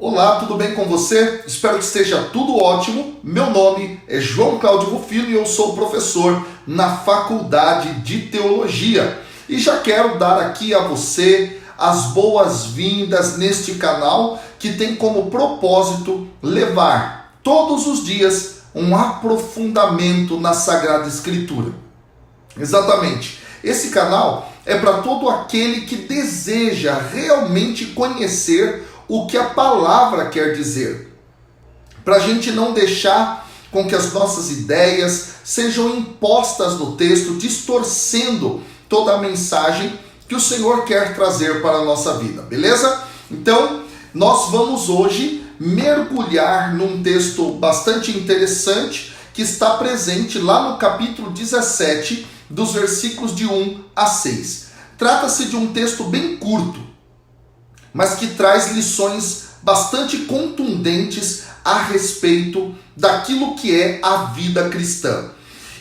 Olá, tudo bem com você? Espero que esteja tudo ótimo. Meu nome é João Cláudio Rufino e eu sou professor na Faculdade de Teologia. E já quero dar aqui a você as boas-vindas neste canal que tem como propósito levar todos os dias um aprofundamento na Sagrada Escritura. Exatamente. Esse canal é para todo aquele que deseja realmente conhecer o que a palavra quer dizer. Para a gente não deixar com que as nossas ideias sejam impostas no texto, distorcendo toda a mensagem que o Senhor quer trazer para a nossa vida, beleza? Então, nós vamos hoje mergulhar num texto bastante interessante que está presente lá no capítulo 17, dos versículos de 1 a 6. Trata-se de um texto bem curto, mas que traz lições bastante contundentes a respeito daquilo que é a vida cristã.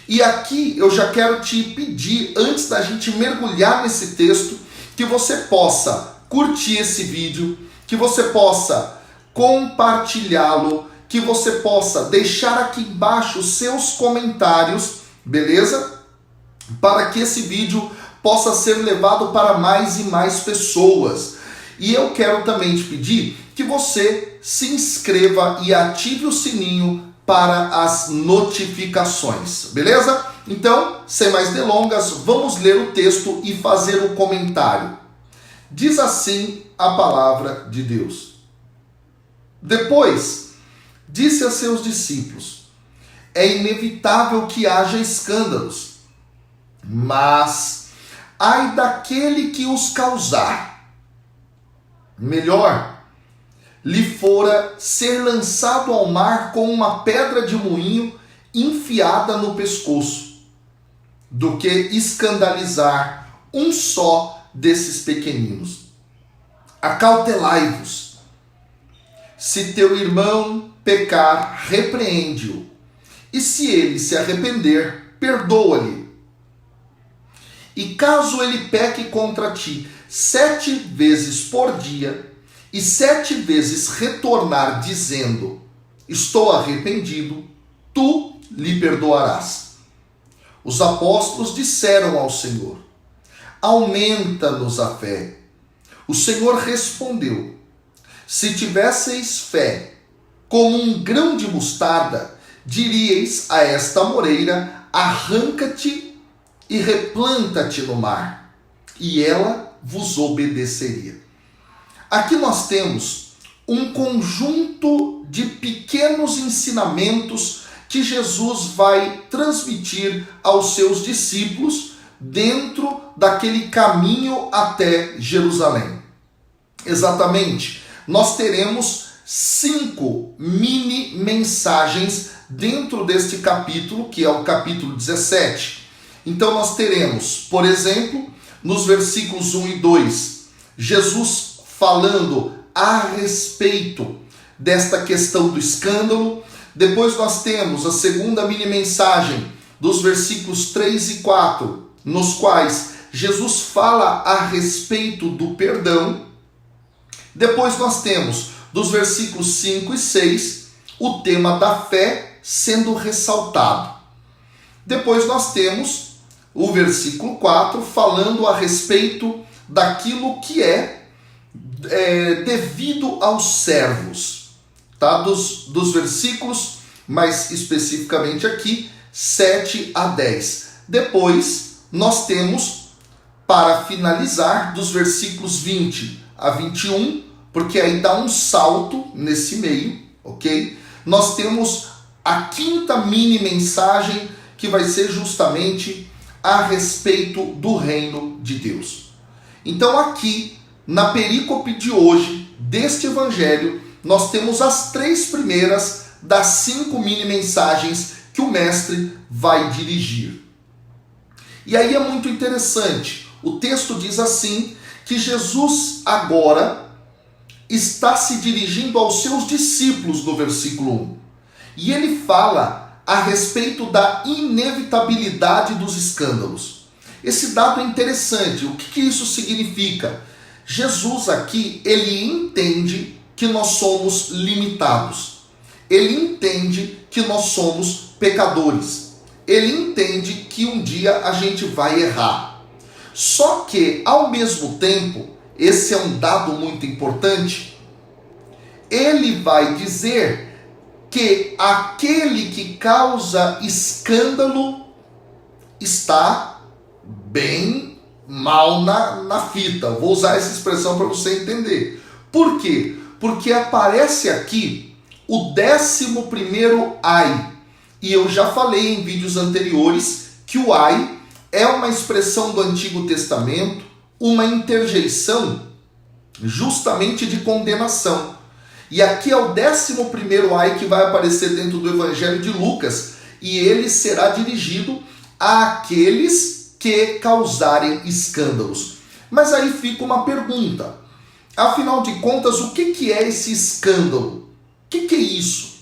E aqui eu já quero te pedir, antes da gente mergulhar nesse texto, que você possa curtir esse vídeo, que você possa compartilhá-lo, que você possa deixar aqui embaixo os seus comentários, beleza? Para que esse vídeo possa ser levado para mais e mais pessoas. E eu quero também te pedir que você se inscreva e ative o sininho para as notificações, beleza? Então, sem mais delongas, vamos ler o texto e fazer o comentário. Diz assim a palavra de Deus. Depois, disse a seus discípulos: é inevitável que haja escândalos, mas ai daquele que os causar. Melhor lhe fora ser lançado ao mar com uma pedra de moinho enfiada no pescoço, do que escandalizar um só desses pequeninos. Acautelai-vos. Se teu irmão pecar, repreende-o, e se ele se arrepender, perdoa-lhe. E caso ele peque contra ti 7 vezes por dia, e 7 vezes retornar dizendo: estou arrependido, tu lhe perdoarás. Os apóstolos disseram ao Senhor: aumenta-nos a fé. O Senhor respondeu: se tivesseis fé como um grão de mostarda, diríeis a esta moreira: arranca-te e replanta-te no mar, e ela vos obedeceria. Aqui nós temos um conjunto de pequenos ensinamentos que Jesus vai transmitir aos seus discípulos dentro daquele caminho até Jerusalém. Exatamente, nós teremos 5 mini mensagens dentro deste capítulo, que é o capítulo 17. Então nós teremos, por exemplo, nos versículos 1 e 2, Jesus falando a respeito desta questão do escândalo. Depois nós temos a segunda mini mensagem dos versículos 3 e 4, nos quais Jesus fala a respeito do perdão. Depois nós temos dos versículos 5 e 6 o tema da fé sendo ressaltado. Depois nós temos o versículo 4 falando a respeito daquilo que é devido aos servos, tá? Dos versículos, mais especificamente aqui, 7 a 10. Depois nós temos, para finalizar, dos versículos 20 a 21, porque aí dá um salto nesse meio, ok? Nós temos a quinta mini mensagem, que vai ser justamente a respeito do reino de Deus. Então aqui, na perícope de hoje, deste evangelho, nós temos as 3 primeiras das 5 mini mensagens que o mestre vai dirigir. E aí é muito interessante, o texto diz assim, que Jesus agora está se dirigindo aos seus discípulos no versículo 1. E ele fala a respeito da inevitabilidade dos escândalos. Esse dado é interessante. O que isso significa? Jesus aqui, ele entende que nós somos limitados. Ele entende que nós somos pecadores. Ele entende que um dia a gente vai errar. Só que, ao mesmo tempo, esse é um dado muito importante, ele vai dizer que aquele que causa escândalo está bem mal na fita. Vou usar essa expressão para você entender. Por quê? Porque aparece aqui o 11º ai. E eu já falei em vídeos anteriores que o ai é uma expressão do Antigo Testamento, uma interjeição justamente de condenação. E aqui é o 11º ai que vai aparecer dentro do Evangelho de Lucas, e ele será dirigido àqueles que causarem escândalos. Mas aí fica uma pergunta. Afinal de contas, o que é esse escândalo? O que é isso?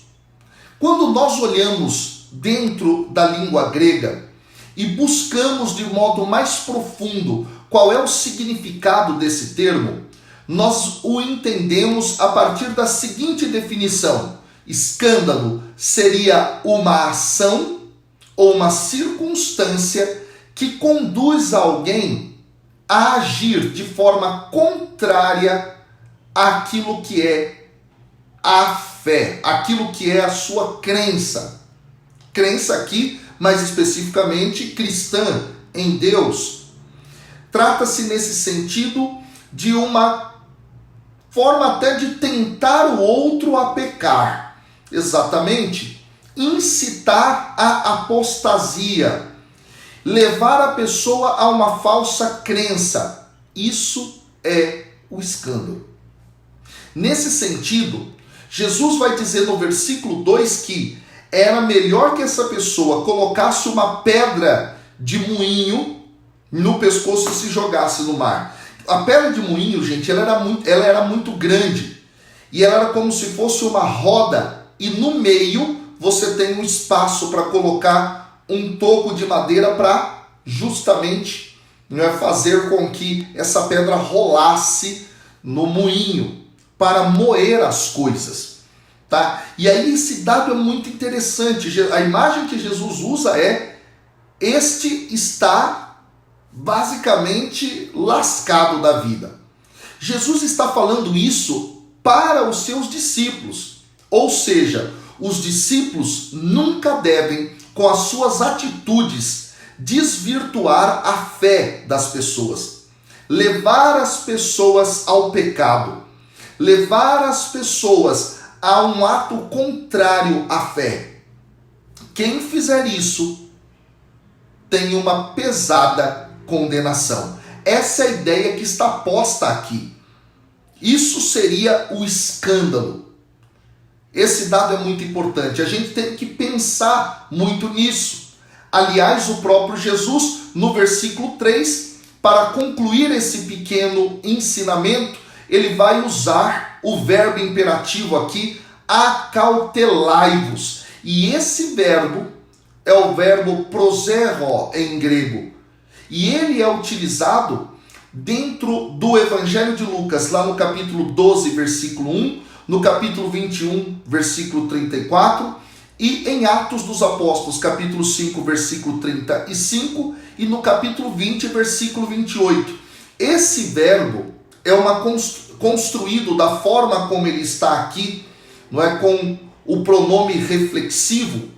Quando nós olhamos dentro da língua grega e buscamos de modo mais profundo qual é o significado desse termo, nós o entendemos a partir da seguinte definição: escândalo seria uma ação ou uma circunstância que conduz alguém a agir de forma contrária àquilo que é a fé, aquilo que é a sua crença. Crença aqui, mais especificamente, cristã em Deus. Trata-se nesse sentido de uma forma até de tentar o outro a pecar. Exatamente. Incitar a apostasia. Levar a pessoa a uma falsa crença. Isso é o escândalo. Nesse sentido, Jesus vai dizer no versículo 2 que era melhor que essa pessoa colocasse uma pedra de moinho no pescoço e se jogasse no mar. A pedra de moinho, gente, ela era muito grande. E ela era como se fosse uma roda. E no meio você tem um espaço para colocar um toco de madeira para justamente fazer com que essa pedra rolasse no moinho, para moer as coisas. Tá? E aí esse dado é muito interessante. A imagem que Jesus usa é: este está basicamente lascado da vida. Jesus está falando isso para os seus discípulos. Ou seja, os discípulos nunca devem, com as suas atitudes, desvirtuar a fé das pessoas. Levar as pessoas ao pecado. Levar as pessoas a um ato contrário à fé. Quem fizer isso tem uma pesada condenação. Essa é a ideia que está posta aqui. Isso seria o escândalo. Esse dado é muito importante. A gente tem que pensar muito nisso. Aliás, o próprio Jesus, no versículo 3, para concluir esse pequeno ensinamento, ele vai usar o verbo imperativo aqui, acautelai-vos. E esse verbo é o verbo prosero em grego. E ele é utilizado dentro do Evangelho de Lucas, lá no capítulo 12, versículo 1, no capítulo 21, versículo 34, e em Atos dos Apóstolos, capítulo 5, versículo 35, e no capítulo 20, versículo 28. Esse verbo é construído da forma como ele está aqui, não é, com o pronome reflexivo.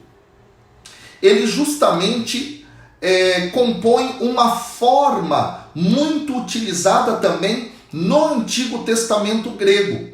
Ele justamente compõe uma forma muito utilizada também no Antigo Testamento grego.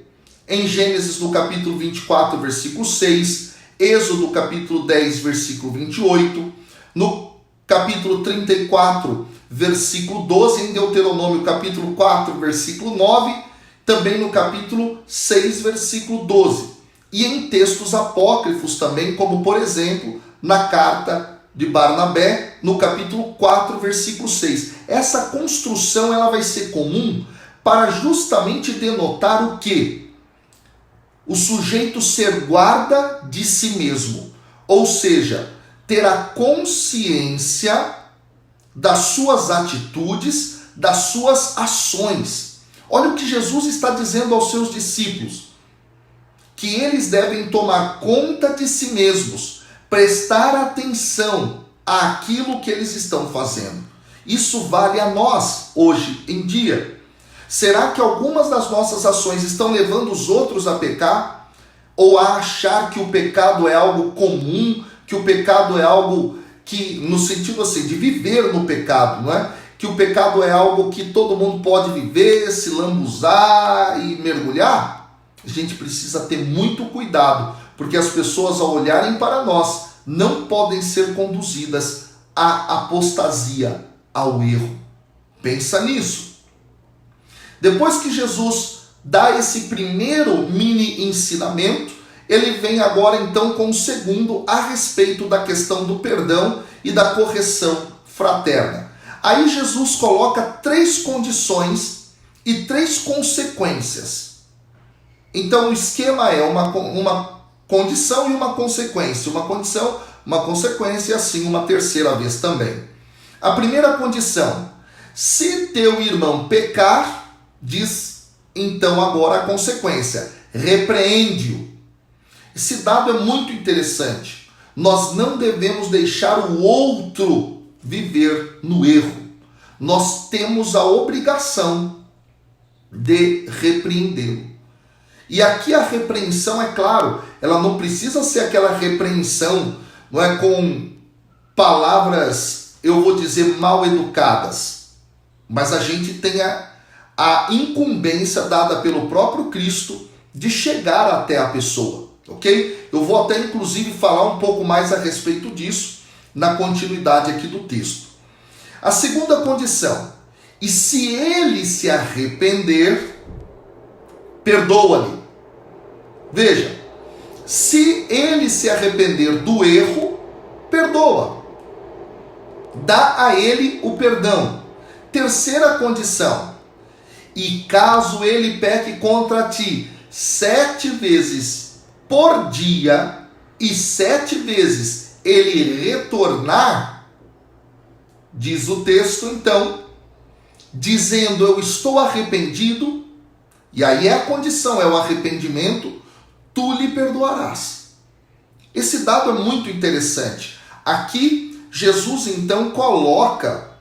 Em Gênesis, no capítulo 24, versículo 6, Êxodo, capítulo 10, versículo 28, no capítulo 34, versículo 12, em Deuteronômio, capítulo 4, versículo 9, também no capítulo 6, versículo 12. E em textos apócrifos também, como por exemplo, na carta de Barnabé, no capítulo 4, versículo 6. Essa construção ela vai ser comum para justamente denotar o quê? O sujeito ser guarda de si mesmo. Ou seja, ter a consciência das suas atitudes, das suas ações. Olha o que Jesus está dizendo aos seus discípulos. que eles devem tomar conta de si mesmos, prestar atenção àquilo que eles estão fazendo. Isso vale a nós hoje em dia. Será que algumas das nossas ações estão levando os outros a pecar? Ou a achar que o pecado é algo comum, que o pecado é algo que, no sentido assim, de viver no pecado, não é? Que o pecado é algo que todo mundo pode viver, se lambuzar e mergulhar? A gente precisa ter muito cuidado, porque as pessoas, ao olharem para nós, não podem ser conduzidas à apostasia, ao erro. Pensa nisso. Depois que Jesus dá esse primeiro mini ensinamento, ele vem agora então com o segundo a respeito da questão do perdão e da correção fraterna. Aí Jesus coloca 3 condições e 3 consequências. Então o esquema é uma condição e uma consequência. Uma condição, uma consequência e assim uma terceira vez também. A primeira condição: se teu irmão pecar, diz então agora a consequência, repreende-o. Esse dado é muito interessante. Nós não devemos deixar o outro viver no erro. Nós temos a obrigação de repreendê-lo. E aqui a repreensão, é claro, ela não precisa ser aquela repreensão, não é, com palavras, eu vou dizer, mal educadas. Mas a gente tem a incumbência dada pelo próprio Cristo de chegar até a pessoa, ok? Eu vou até inclusive falar um pouco mais a respeito disso na continuidade aqui do texto. A segunda condição: e se ele se arrepender, perdoa-lhe. Veja, se ele se arrepender do erro, perdoa. Dá a ele o perdão. Terceira condição: e caso ele peque contra ti 7 vezes por dia, e 7 vezes ele retornar, diz o texto então, dizendo eu estou arrependido, e aí é a condição, é o arrependimento, tu lhe perdoarás. Esse dado é muito interessante. Aqui Jesus então coloca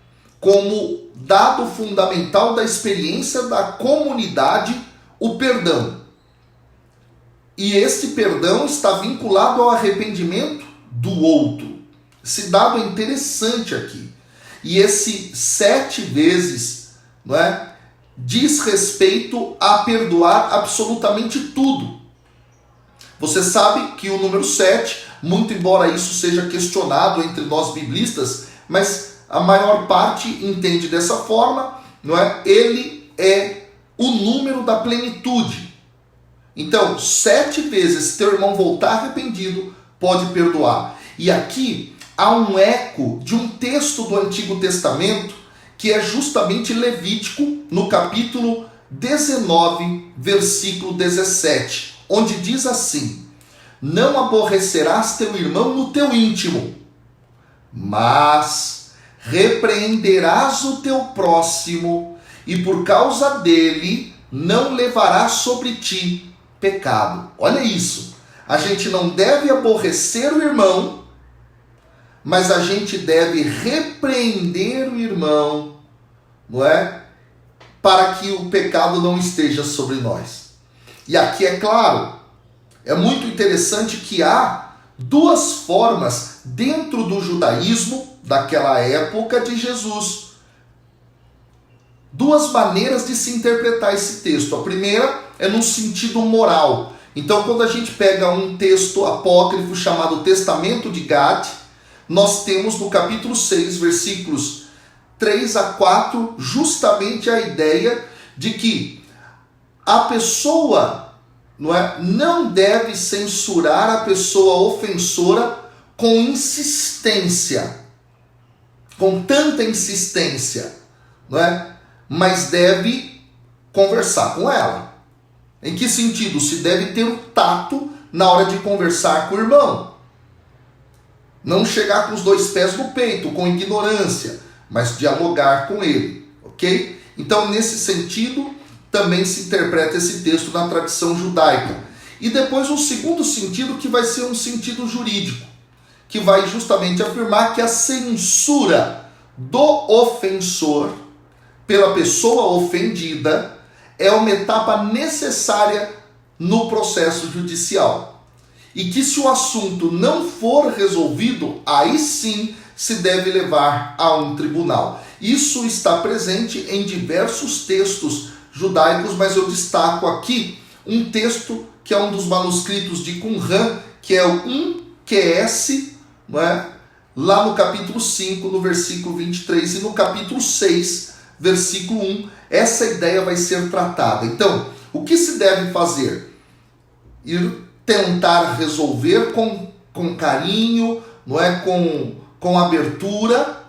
como dado fundamental da experiência da comunidade o perdão. E este perdão está vinculado ao arrependimento do outro. Esse dado é interessante aqui. E esse 7 vezes, não é, diz respeito a perdoar absolutamente tudo. Você sabe que o número 7, muito embora isso seja questionado entre nós biblistas, mas a maior parte entende dessa forma, não é? Ele é o número da plenitude. Então, 7 vezes teu irmão voltar arrependido, pode perdoar. E aqui há um eco de um texto do Antigo Testamento, que é justamente Levítico, no capítulo 19, versículo 17, onde diz assim: não aborrecerás teu irmão no teu íntimo, mas repreenderás o teu próximo, e por causa dele não levarás sobre ti pecado. Olha isso. A gente não deve aborrecer o irmão, mas a gente deve repreender o irmão, não é? Para que o pecado não esteja sobre nós. E aqui é claro, é muito interessante que há 2 formas dentro do judaísmo daquela época de Jesus. 2 maneiras de se interpretar esse texto. A primeira é no sentido moral. Então, quando a gente pega um texto apócrifo chamado Testamento de Gad, nós temos no capítulo 6, versículos 3 a 4, justamente a ideia de que a pessoa não deve censurar a pessoa ofensora com insistência, com tanta insistência, não é? Mas deve conversar com ela. Em que sentido? Se deve ter o tato na hora de conversar com o irmão. Não chegar com os 2 pés no peito, com ignorância, mas dialogar com ele, ok? Então, nesse sentido, também se interpreta esse texto na tradição judaica. E depois um segundo sentido que vai ser um sentido jurídico, que vai justamente afirmar que a censura do ofensor pela pessoa ofendida é uma etapa necessária no processo judicial. E que se o assunto não for resolvido, aí sim se deve levar a um tribunal. Isso está presente em diversos textos judaicos, mas eu destaco aqui um texto que é um dos manuscritos de Qumran, que é o 1QS, não é? Lá no capítulo 5, no versículo 23, e no capítulo 6, versículo 1, essa ideia vai ser tratada. Então, o que se deve fazer? Ir tentar resolver com carinho, não é? Com abertura,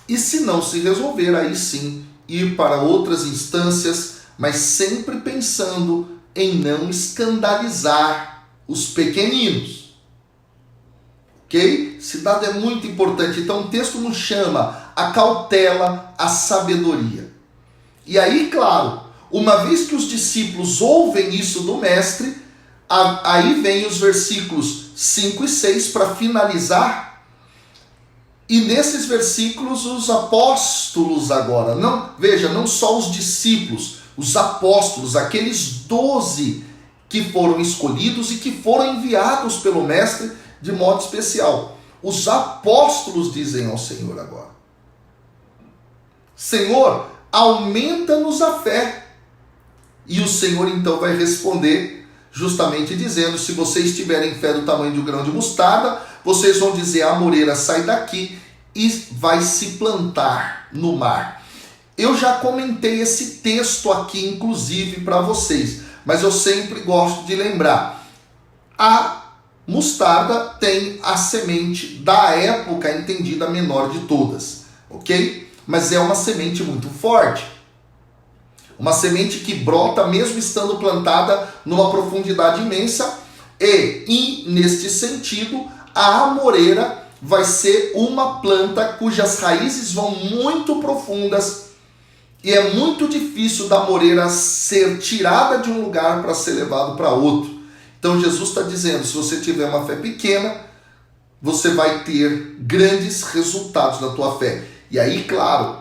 e se não se resolver, aí sim ir para outras instâncias, mas sempre pensando em não escandalizar os pequeninos. Ok? Esse dado é muito importante. Então o texto nos chama a cautela, a sabedoria. E aí, claro, uma vez que os discípulos ouvem isso do mestre, aí vem os versículos 5 e 6 para finalizar. E nesses versículos os apóstolos agora, não só os discípulos, os apóstolos, aqueles 12 que foram escolhidos e que foram enviados pelo mestre de modo especial. Os apóstolos dizem ao Senhor agora: Senhor, aumenta-nos a fé. E o Senhor então vai responder justamente dizendo: se vocês tiverem fé do tamanho de um grão de mostarda, vocês vão dizer à amoreira, sai daqui, e vai se plantar no mar. Eu já comentei esse texto aqui, inclusive, para vocês, mas eu sempre gosto de lembrar. A mostarda tem a semente da época entendida menor de todas, ok? Mas é uma semente muito forte. Uma semente que brota mesmo estando plantada numa profundidade imensa e neste sentido, a amoreira vai ser uma planta cujas raízes vão muito profundas e é muito difícil da amoreira ser tirada de um lugar para ser levado para outro. Então Jesus está dizendo, se você tiver uma fé pequena, você vai ter grandes resultados na tua fé. E aí, claro,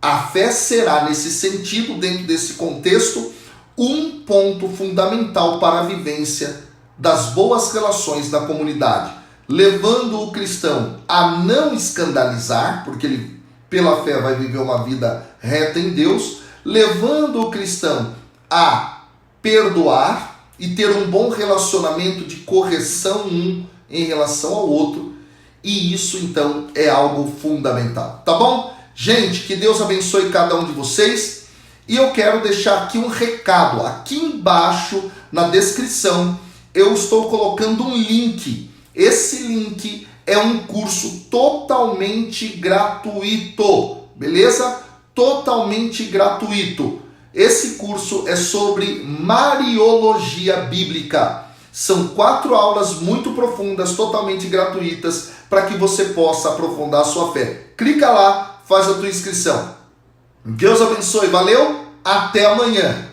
a fé será, nesse sentido, dentro desse contexto, um ponto fundamental para a vivência das boas relações da comunidade, levando o cristão a não escandalizar, porque ele, pela fé, vai viver uma vida reta em Deus, levando o cristão a perdoar e ter um bom relacionamento de correção um em relação ao outro, e isso, então, é algo fundamental, tá bom? Gente, que Deus abençoe cada um de vocês, e eu quero deixar aqui um recado. Aqui embaixo, na descrição, eu estou colocando um link. Esse link é um curso totalmente gratuito, beleza? Totalmente gratuito. Esse curso é sobre Mariologia Bíblica. São 4 aulas muito profundas, totalmente gratuitas, para que você possa aprofundar a sua fé. Clica lá, faz a tua inscrição. Deus abençoe, valeu, até amanhã.